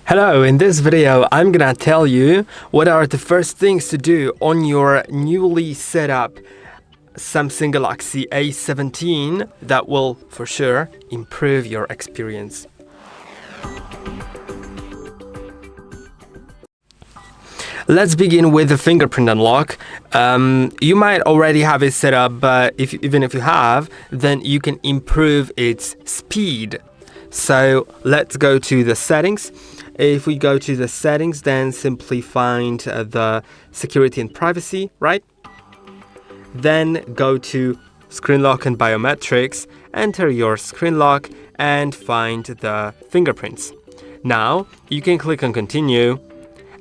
Hello, in this video I'm gonna tell you what are the first things to do on your newly set up Samsung Galaxy A17 that will for sure improve your experience. Let's begin with the fingerprint unlock. You might already have it set up, but even if you have, then you can improve its speed. So let's go to the settings. If we go to the settings, then simply find the security and privacy, right? Then go to screen lock and biometrics, enter your screen lock and find the fingerprints. Now you can click on continue,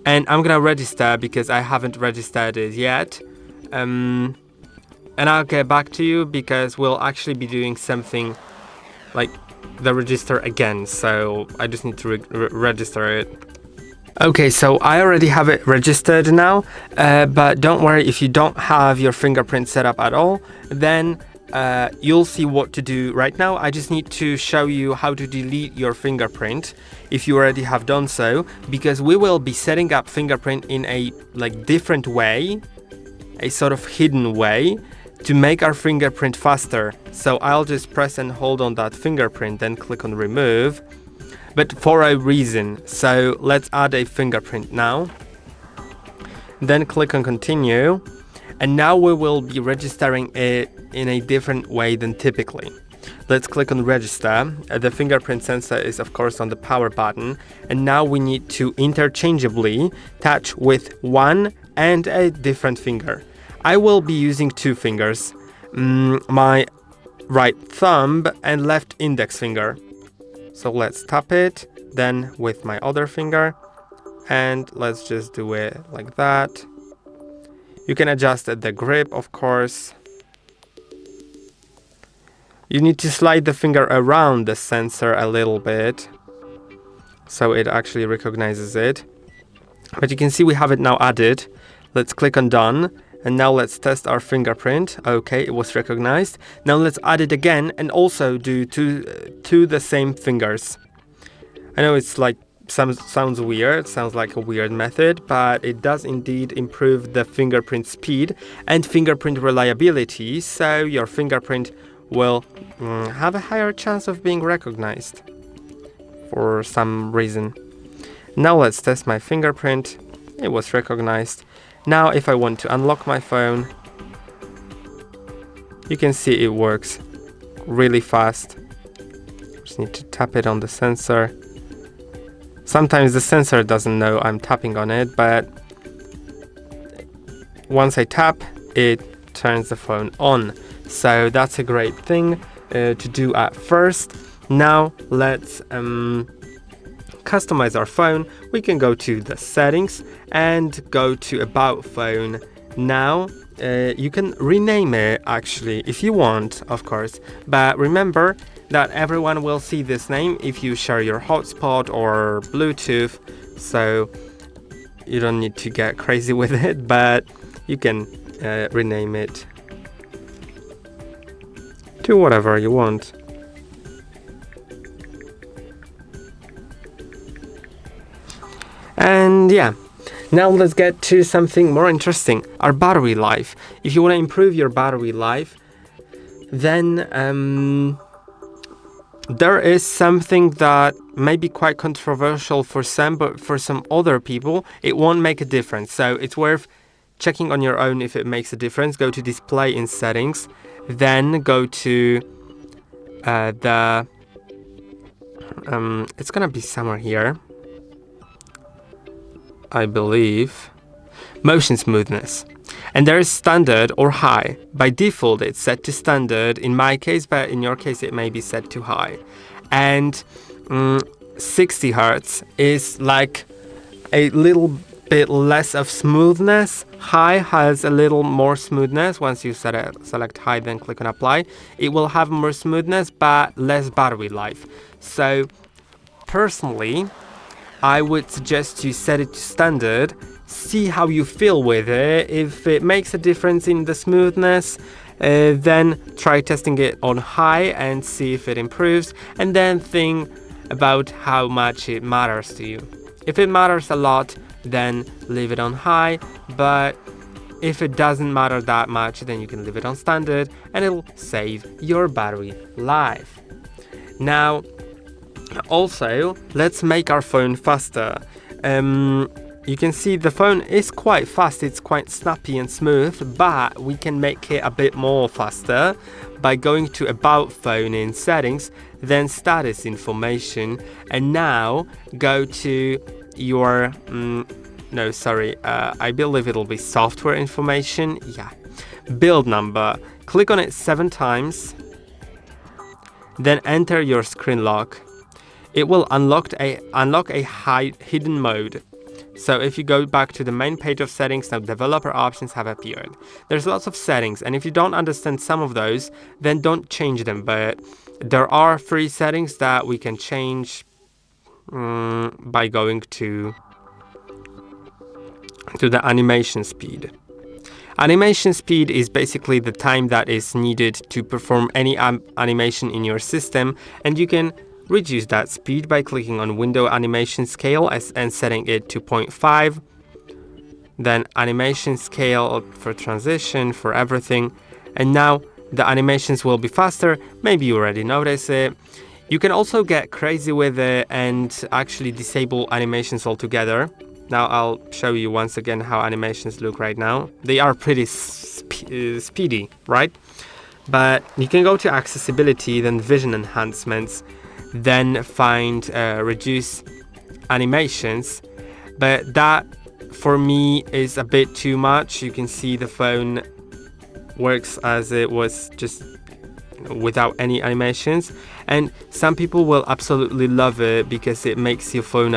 and I'm gonna register because I haven't registered it yet. And I'll get back to you because we'll actually be doing something like the register again, so I just need to register it. Okay, so I already have it registered now, but don't worry if you don't have your fingerprint set up at all, then you'll see what to do right now. I just need to show you how to delete your fingerprint if you already have done so, because we will be setting up fingerprint in a different way, a sort of hidden way, to make our fingerprint faster. So I'll just press and hold on that fingerprint, then click on remove, but for a reason. So let's add a fingerprint now, then click on continue, and now we will be registering it in a different way than typically. Let's click on register. The fingerprint sensor is of course on the power button, and now we need to interchangeably touch with one and a different finger. I will be using two fingers, my right thumb and left index finger. So let's tap it, then with my other finger, and let's just do it like that. You can adjust the grip, of course. You need to slide the finger around the sensor a little bit so it actually recognizes it. But you can see we have it now added. Let's click on done. And now let's test our fingerprint. Okay, it was recognized. Now let's add it again and also do to the same fingers. I know it's sounds weird, sounds like a weird method, but it does indeed improve the fingerprint speed and fingerprint reliability, so your fingerprint will have a higher chance of being recognized for some reason. Now let's test my fingerprint. It was recognized. Now if I want to unlock my phone, you can see it works really fast. Just need to tap it on the sensor. Sometimes the sensor doesn't know I'm tapping on it, but once I tap, it turns the phone on. So that's a great thing to do at first. Now let's customize our phone. We can go to the settings and go to about phone. Now you can rename it actually if you want, of course, but remember that everyone will see this name if you share your hotspot or Bluetooth, so you don't need to get crazy with it, but you can rename it to whatever you want. And yeah, now let's get to something more interesting, our battery life. If you want to improve your battery life, then there is something that may be quite controversial for some, but for some other people, it won't make a difference. So it's worth checking on your own if it makes a difference. Go to display in settings, then go to it's gonna be somewhere here, I believe, motion smoothness. And there is standard or high. By default it's set to standard in my case, but in your case it may be set to high. And 60 Hz is like a little bit less of smoothness. High has a little more smoothness. Once you select high, then click on apply, it will have more smoothness but less battery life. So personally, I would suggest you set it to standard, see how you feel with it. If it makes a difference in the smoothness, then try testing it on high and see if it improves, and then think about how much it matters to you. If it matters a lot, then leave it on high, but if it doesn't matter that much, then you can leave it on standard and it'll save your battery life. Now, also, let's make our phone faster. You can see the phone is quite fast, it's quite snappy and smooth, but we can make it a bit more faster by going to About Phone in Settings, then Status Information, and now go to your, I believe it'll be Software Information, yeah, Build Number. Click on it 7 times, then enter your screen lock. It will unlock a hidden mode. So if you go back to the main page of settings, now developer options have appeared. There's lots of settings, and if you don't understand some of those, then don't change them. But there are 3 settings that we can change by going to the animation speed. Animation speed is basically the time that is needed to perform any animation in your system, and you can reduce that speed by clicking on Window Animation Scale and setting it to 0.5. Then Animation Scale for transition, for everything. And now the animations will be faster. Maybe you already notice it. You can also get crazy with it and actually disable animations altogether. Now I'll show you once again how animations look right now. They are pretty speedy, right? But you can go to Accessibility, then Vision Enhancements, then find Reduce Animations, but that for me is a bit too much. You can see the phone works as it was, just without any animations, and some people will absolutely love it because it makes your phone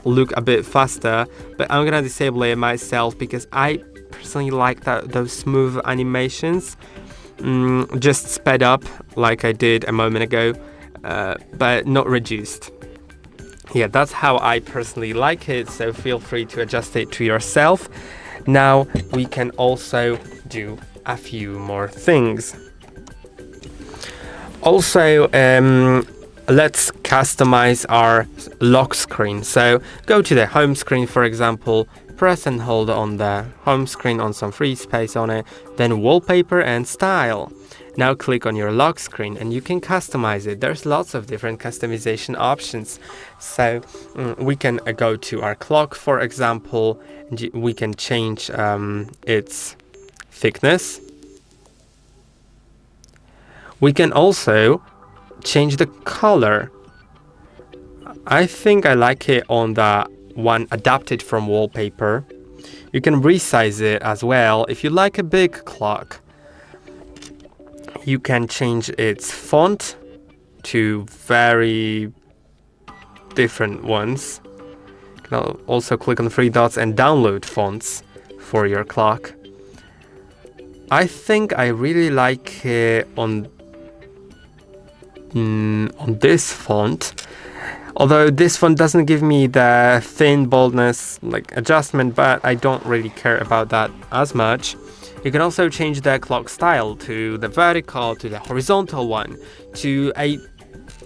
look a bit faster, but I'm gonna disable it myself because I personally like those smooth animations, just sped up like I did a moment ago. But not reduced. Yeah, that's how I personally like it, so feel free to adjust it to yourself. Now we can also do a few more things. Also, let's customize our lock screen. So go to the home screen, for example, press and hold on the home screen on some free space on it, then wallpaper and style. Now click on your lock screen and you can customize it. There's lots of different customization options. So we can go to our clock, for example, and we can change its thickness. We can also change the color. I think I like it on the one adapted from wallpaper. You can resize it as well. If you like a big clock, you can change its font to very different ones. You can also click on the 3 dots and download fonts for your clock. I think I really like it on this font, although this font doesn't give me the thin boldness adjustment, but I don't really care about that as much. You can also change the clock style to the vertical, to the horizontal one, to a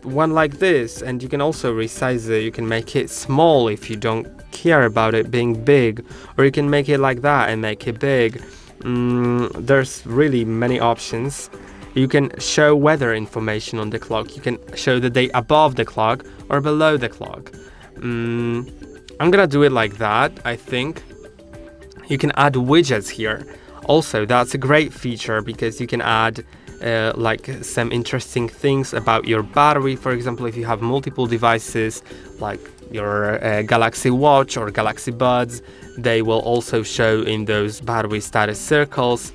one like this, and you can also resize it. You can make it small if you don't care about it being big, or you can make it like that and make it big. There's really many options. You can show weather information on the clock. You can show the day above the clock or below the clock. I'm gonna do it like that, I think. You can add widgets here. Also, that's a great feature because you can add some interesting things about your battery. For example, if you have multiple devices like your Galaxy Watch or Galaxy Buds, they will also show in those battery status circles.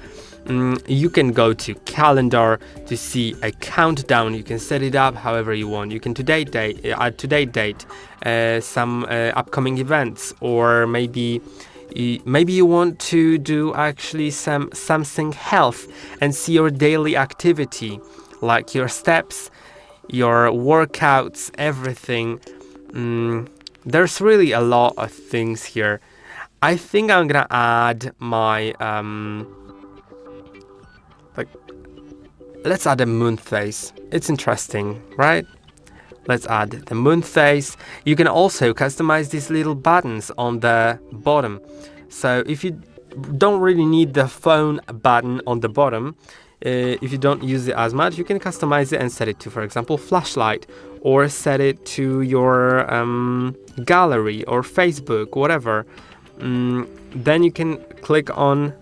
You can go to calendar to see a countdown. You can set it up however you want. You can add today's date, some upcoming events, or maybe you want to do actually some Samsung Health and see your daily activity, like your steps, your workouts, everything. There's really a lot of things here. I think I'm gonna add my let's add a moon phase. It's interesting, right? Let's add the moon face. You can also customize these little buttons on the bottom. So if you don't really need the phone button on the bottom, if you don't use it as much, you can customize it and set it to, for example, flashlight, or set it to your gallery or Facebook, whatever. Then you can click on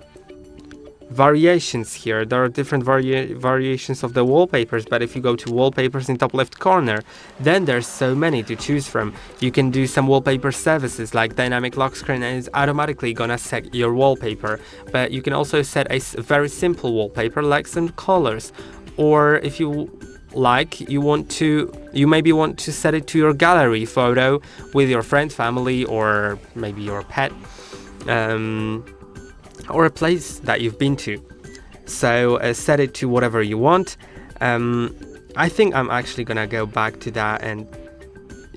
variations here. There are different variations of the wallpapers, but if you go to wallpapers in top left corner, then there's so many to choose from. You can do some wallpaper services like dynamic lock screen, and it's automatically gonna set your wallpaper. But you can also set a very simple wallpaper like some colors, or if you like, you maybe want to set it to your gallery photo with your friends, family, or maybe your pet, or a place that you've been to. So set it to whatever you want. I think I'm actually gonna go back to that, and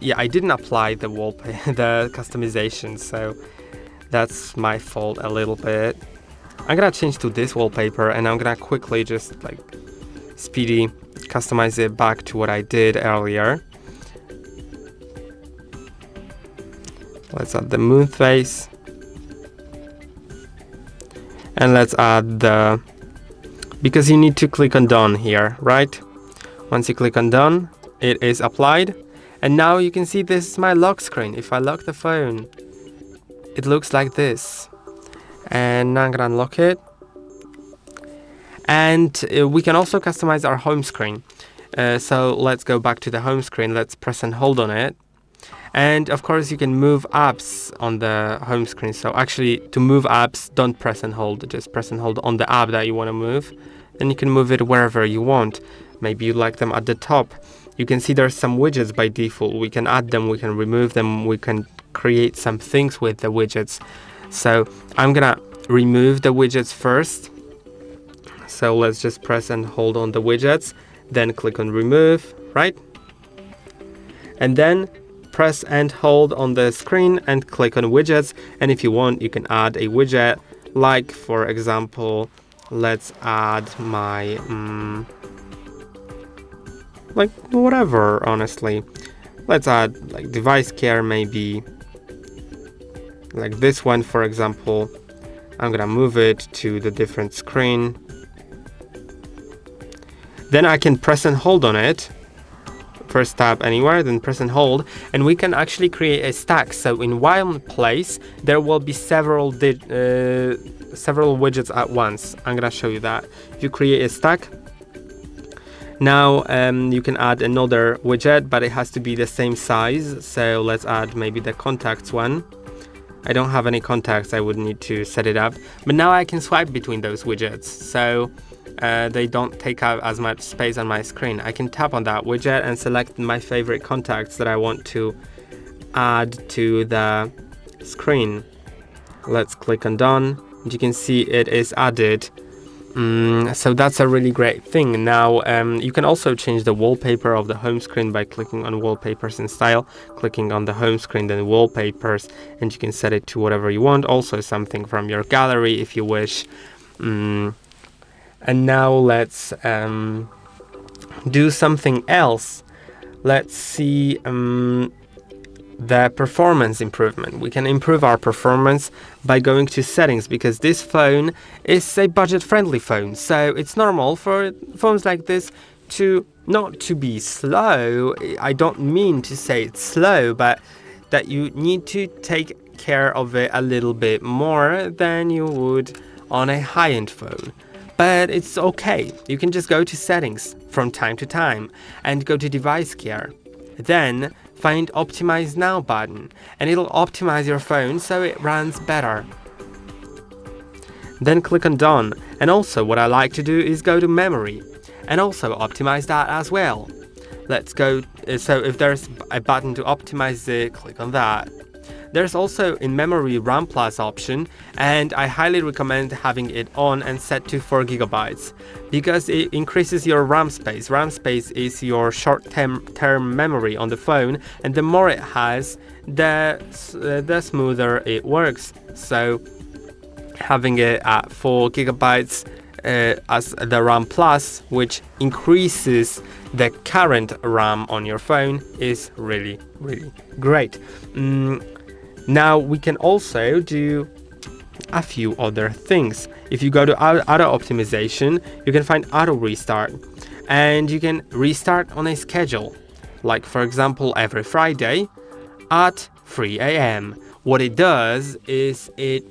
yeah, I didn't apply the wallpaper, the customization, so that's my fault a little bit. I'm gonna change to this wallpaper, and I'm gonna quickly just like speedy customize it back to what I did earlier. Let's add the moon face. And let's add because you need to click on done here, right? Once you click on done, it is applied. And now you can see this is my lock screen. If I lock the phone, it looks like this. And now I'm gonna unlock it. And we can also customize our home screen. So let's go back to the home screen. Let's press and hold on it. And of course you can move apps on the home screen. So actually, to move apps, don't press and hold, just press and hold on the app that you want to move. Then you can move it wherever you want. Maybe you like them at the top. You can see there's some widgets by default. We can add them, we can remove them, we can create some things with the widgets. So I'm gonna remove the widgets first. So let's just press and hold on the widgets, then click on remove, right? And then press and hold on the screen and click on widgets. And if you want, you can add a widget, like for example, let's add my like whatever, honestly. Let's add like device care, maybe like this one, for example. I'm gonna move it to the different screen. Then I can press and hold on it. First tap anywhere, then press and hold, and we can actually create a stack. So in one place there will be several widgets at once. I'm gonna show you that. If you create a stack, now you can add another widget, but it has to be the same size. So let's add maybe the contacts one. I don't have any contacts, I would need to set it up, but now I can swipe between those widgets, so they don't take up as much space on my screen. I can tap on that widget and select my favorite contacts that I want to add to the screen. Let's click on done, and you can see it is added. So that's a really great thing. Now you can also change the wallpaper of the home screen by clicking on wallpapers and style, clicking on the home screen, then wallpapers, and you can set it to whatever you want, also something from your gallery if you wish. And now let's do something else. Let's see the performance improvement. We can improve our performance by going to settings, because this phone is a budget-friendly phone. So it's normal for phones like this to not to be slow. I don't mean to say it's slow, but that you need to take care of it a little bit more than you would on a high-end phone. But it's okay. You can just go to settings from time to time and go to device care. Then find optimize now button, and it'll optimize your phone so it runs better. Then click on done. And also what I like to do is go to memory and also optimize that as well. Let's go, so if there's a button to optimize it, click on that. There's also in memory RAM Plus option, and I highly recommend having it on and set to 4 GB because it increases your RAM space. RAM space is your short-term memory on the phone, and the more it has, the smoother it works. So having it at 4 GB as the RAM Plus, which increases the current RAM on your phone, is really great. Now we can also do a few other things. If you go to auto optimization, you can find auto restart, and you can restart on a schedule, like for example every Friday at 3 a.m. What it does is it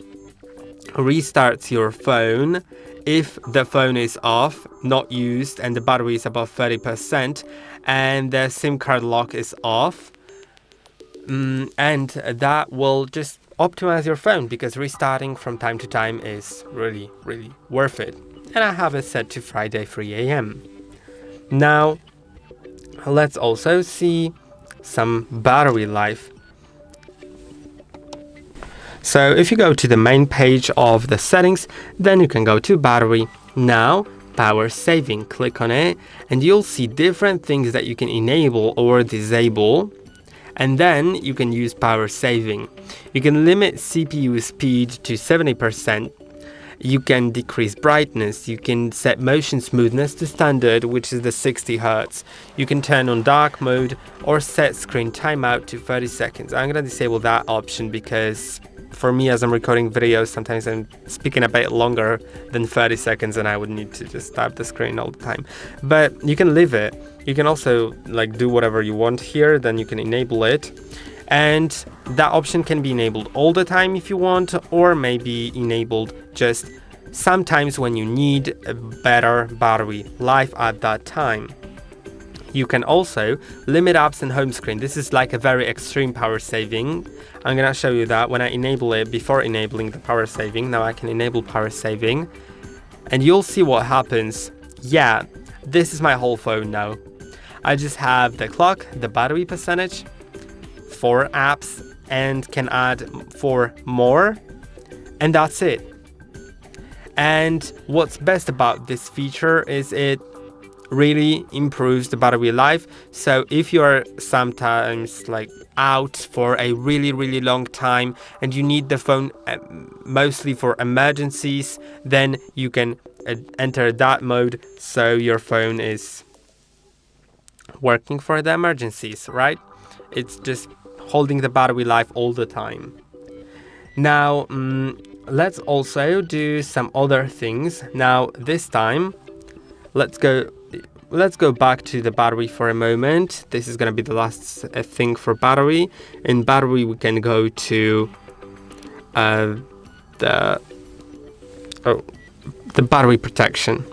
restarts your phone if the phone is off, not used, and the battery is above 30%, and the SIM card lock is off. And that will just optimize your phone, because restarting from time to time is really worth it. And I have it set to Friday 3 a.m. Now let's also see some battery life. So if you go to the main page of the settings, then you can go to battery. Now power saving, click on it, and you'll see different things that you can enable or disable. And then you can use power saving. You can limit CPU speed to 70%. You can decrease brightness. You can set motion smoothness to standard, which is the 60 Hz. You can turn on dark mode or set screen timeout to 30 seconds. I'm gonna disable that option because for me, as I'm recording videos, sometimes I'm speaking a bit longer than 30 seconds and I would need to just tap the screen all the time. But you can leave it. You can also do whatever you want here, then you can enable it. And that option can be enabled all the time if you want, or maybe enabled just sometimes when you need a better battery life at that time. You can also limit apps and home screen. This is like a very extreme power saving. I'm gonna show you that when I enable it before enabling the power saving. Now I can enable power saving and you'll see what happens. Yeah, this is my whole phone now. I just have the clock, the battery percentage, 4 apps, and can add 4 more, and that's it. And what's best about this feature is it really improves the battery life. So if you're sometimes out for a really long time and you need the phone mostly for emergencies, then you can enter that mode so your phone is working for the emergencies, right? It's just holding the battery life all the time. Now let's also do some other things. Now this time let's go back to the battery for a moment. This is going to be the last thing for battery. In battery we can go to the battery protection.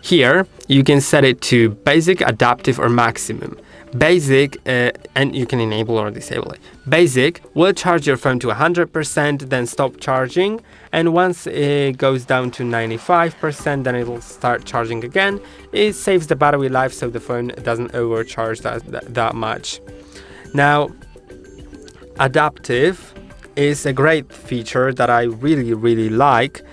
Here you can set it to basic, adaptive, or maximum. Basic, and you can enable or disable it. Basic will charge your phone to 100%, then stop charging, and once it goes down to 95%, then it will start charging again. It saves the battery life so the phone doesn't overcharge that much. Now, adaptive is a great feature that I really like,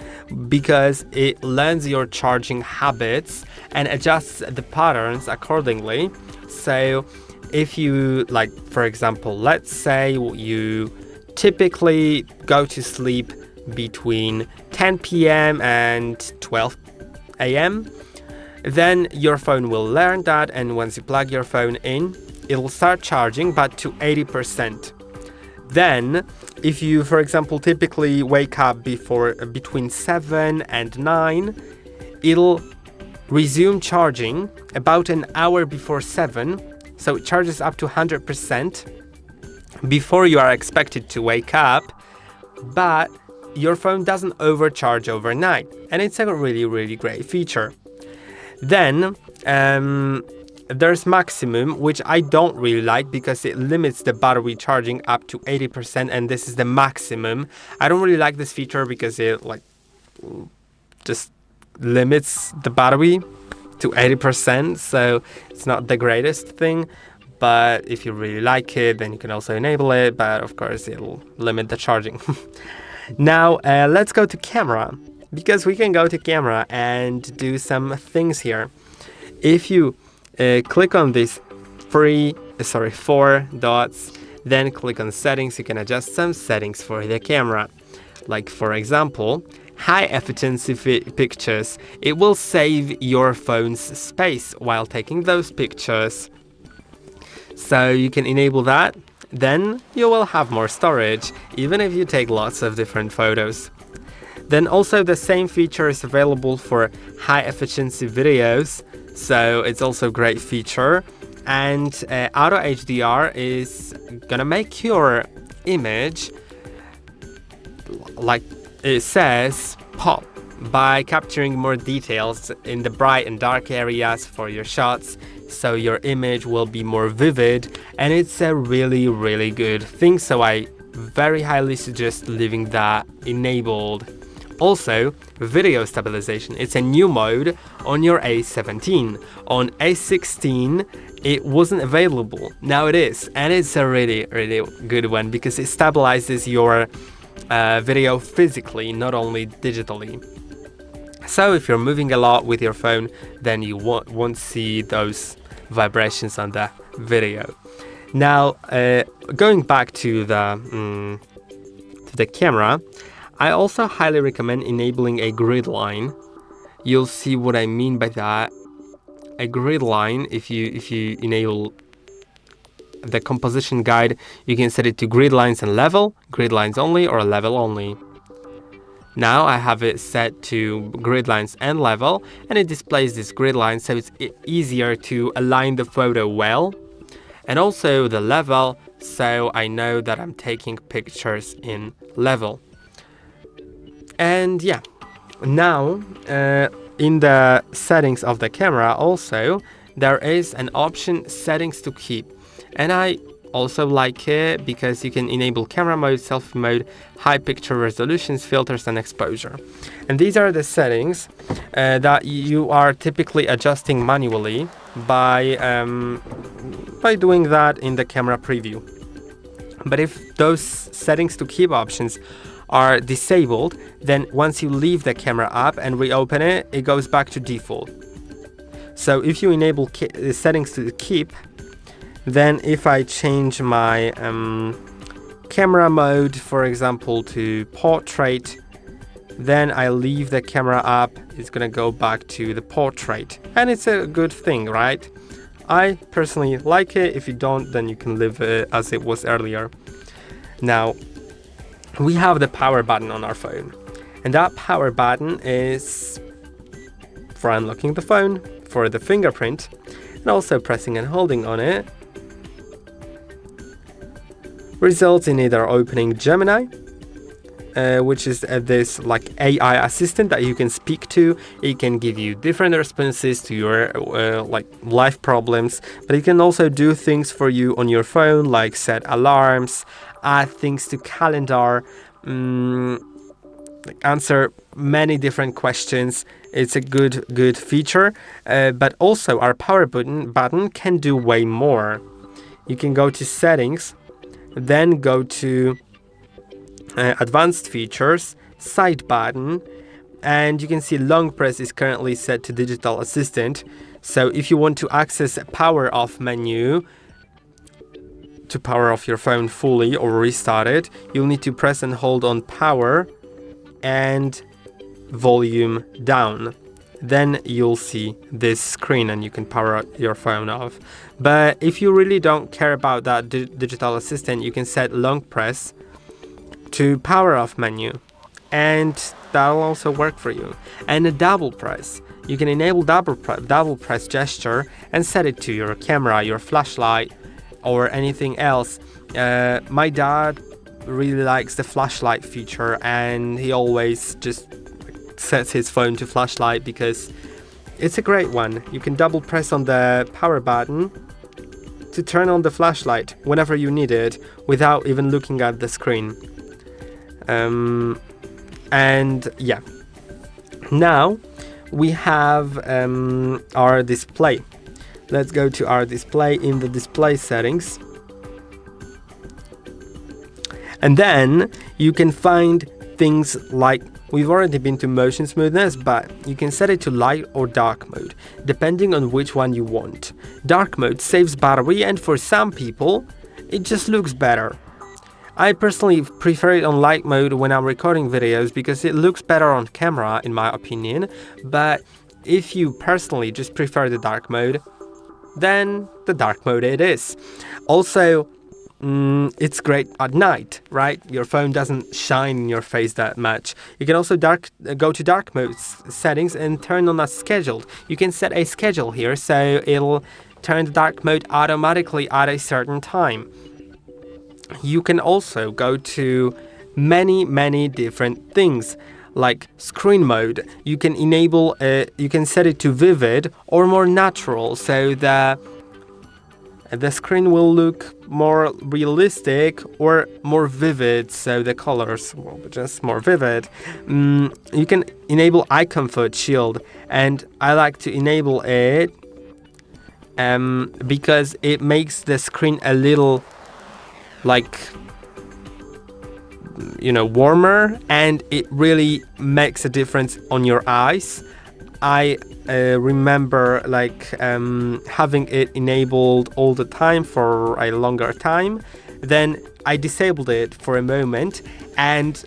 because it learns your charging habits and adjusts the patterns accordingly. So if you for example, let's say you typically go to sleep between 10 p.m. and 12 a.m., then your phone will learn that, and once you plug your phone in, it will start charging, but to 80%. Then if you, for example, typically wake up between 7 and 9, it'll resume charging about an hour before 7, so it charges up to 100% before you are expected to wake up, but your phone doesn't overcharge overnight, and it's a really great feature. Then there's maximum, which I don't really like because it limits the battery charging up to 80%, and this is the maximum. I don't really like this feature because it just limits the battery to 80%, so it's not the greatest thing. But if you really like it, then you can also enable it, but of course it'll limit the charging. Now let's go to camera, because we can go to camera and do some things here. If you click on these 4 dots, then click on settings, you can adjust some settings for the camera. Like for example, high efficiency pictures. It will save your phone's space while taking those pictures. So you can enable that. Then you will have more storage, even if you take lots of different photos. Then also the same feature is available for high efficiency videos. So it's also a great feature. And Auto HDR is gonna make your image, like it says, pop by capturing more details in the bright and dark areas for your shots, so your image will be more vivid, and it's a really good thing, so I very highly suggest leaving that enabled. Also, video stabilization, it's a new mode on your A17. On A16 it wasn't available, now it is, and it's a really good one because it stabilizes your video physically, not only digitally. So if you're moving a lot with your phone, then you won't see those vibrations on the video. Now, going back to the camera, I also highly recommend enabling a grid line. You'll see what I mean by that. A grid line, if you enable the composition guide, you can set it to grid lines and level, grid lines only, or level only. Now I have it set to grid lines and level, and it displays this grid line, so it's easier to align the photo well. And also the level, so I know that I'm taking pictures in level. And yeah, now in the settings of the camera also, there is an option settings to keep. And I also like it because you can enable camera mode, selfie mode, high picture resolutions, filters and exposure. And these are the settings that you are typically adjusting manually by doing that in the camera preview. But if those settings to keep options are disabled, then once you leave the camera app and reopen it, it goes back to default. So if you enable settings to keep, then if I change my camera mode, for example, to portrait, then I leave the camera app, it's gonna go back to the portrait. And it's a good thing, right? I personally like it. If you don't, then you can leave it as it was earlier. Now, we have the power button on our phone. And that power button is for unlocking the phone, for the fingerprint, and also pressing and holding on it results in either opening Gemini, which is this like AI assistant that you can speak to. It can give you different responses to your like life problems, but it can also do things for you on your phone, like set alarms, add things to calendar, answer many different questions. It's a good feature, but also our power button can do way more. You can go to settings, then go to advanced features, side button, and you can see long press is currently set to digital assistant. So if you want to access a power off menu to power off your phone fully or restart it, you'll need to press and hold on power and volume down. Then you'll see this screen and you can power your phone off. But if you really don't care about that digital assistant, you can set long press to power off menu, and that'll also work for you. And a double press, you can enable double press gesture and set it to your camera, your flashlight, or anything else. My dad really likes the flashlight feature, and he always just sets his phone to flashlight because it's a great one. You can double press on the power button to turn on the flashlight whenever you need it without even looking at the screen. And yeah, now we have our display. Let's go to our display in the display settings. And then you can find things like, we've already been to motion smoothness, but you can set it to light or dark mode, depending on which one you want. Dark mode saves battery, and for some people, it just looks better. I personally prefer it on light mode when I'm recording videos because it looks better on camera in my opinion, but if you personally just prefer the dark mode, then the dark mode it is. Also, it's great at night, right? Your phone doesn't shine in your face that much. You can also go to dark mode settings and turn on a scheduled. You can set a schedule here, so it'll turn the dark mode automatically at a certain time. You can also go to many different things like screen mode. You can enable you can set it to vivid or more natural, so the screen will look more realistic or more vivid, so the colors will be just more vivid. You can enable eye comfort shield, and I like to enable it because it makes the screen a little warmer, and it really makes a difference on your eyes. I remember having it enabled all the time for a longer time. Then I disabled it for a moment, and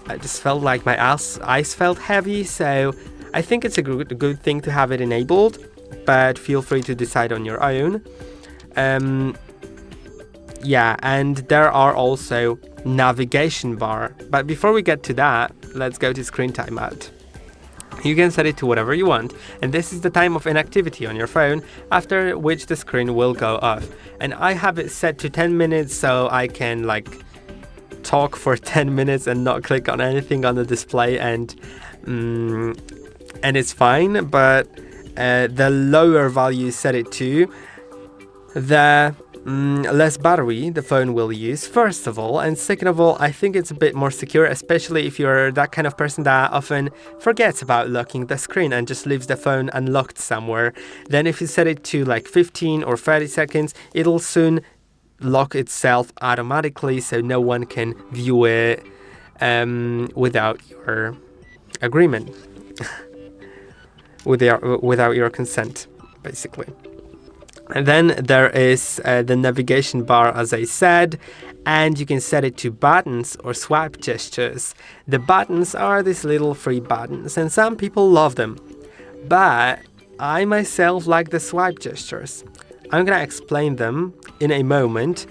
I just felt like my eyes felt heavy. So I think it's a good thing to have it enabled, but feel free to decide on your own. Yeah, and there are also navigation bar. But before we get to that, let's go to screen timeout. You can set it to whatever you want, and this is the time of inactivity on your phone, after which the screen will go off. And I have it set to 10 minutes, so I can talk for 10 minutes and not click on anything on the display, and it's fine. But the lower value you set it to, the less battery the phone will use, first of all, and second of all, I think it's a bit more secure, especially if you're that kind of person that often forgets about locking the screen and just leaves the phone unlocked somewhere. Then if you set it to 15 or 30 seconds, it'll soon lock itself automatically, so no one can view it without your agreement, without your consent, basically. And then there is the navigation bar, as I said, and you can set it to buttons or swipe gestures. The buttons are these little free buttons, and some people love them, but I myself like the swipe gestures. I'm gonna explain them in a moment,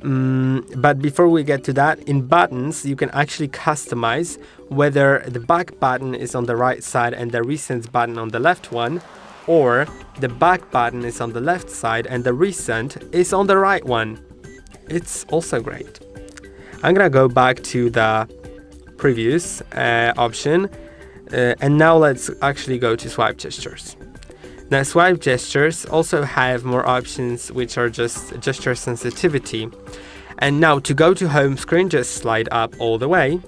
but before we get to that, in buttons you can actually customize whether the back button is on the right side and the recent button on the left one, or the back button is on the left side and the recent is on the right one. It's also great. I'm gonna go back to the previous option, and now let's actually go to swipe gestures. Now, swipe gestures also have more options, which are just gesture sensitivity. And now to go to home screen, just slide up all the way.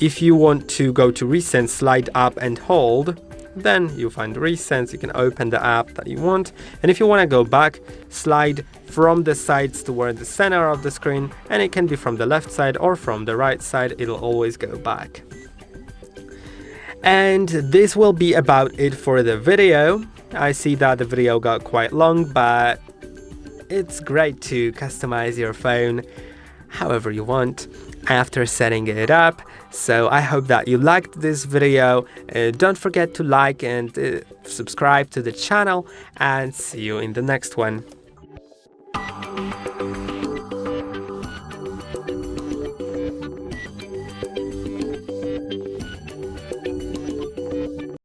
If you want to go to recent, slide up and hold. Then you find recents, you can open the app that you want, and if you want to go back, slide from the sides toward the center of the screen, and it can be from the left side or from the right side, it'll always go back. And this will be about it for the video. I see that the video got quite long, but it's great to customize your phone however you want after setting it up. So I hope that you liked this video. Don't forget to like and subscribe to the channel, and see you in the next one.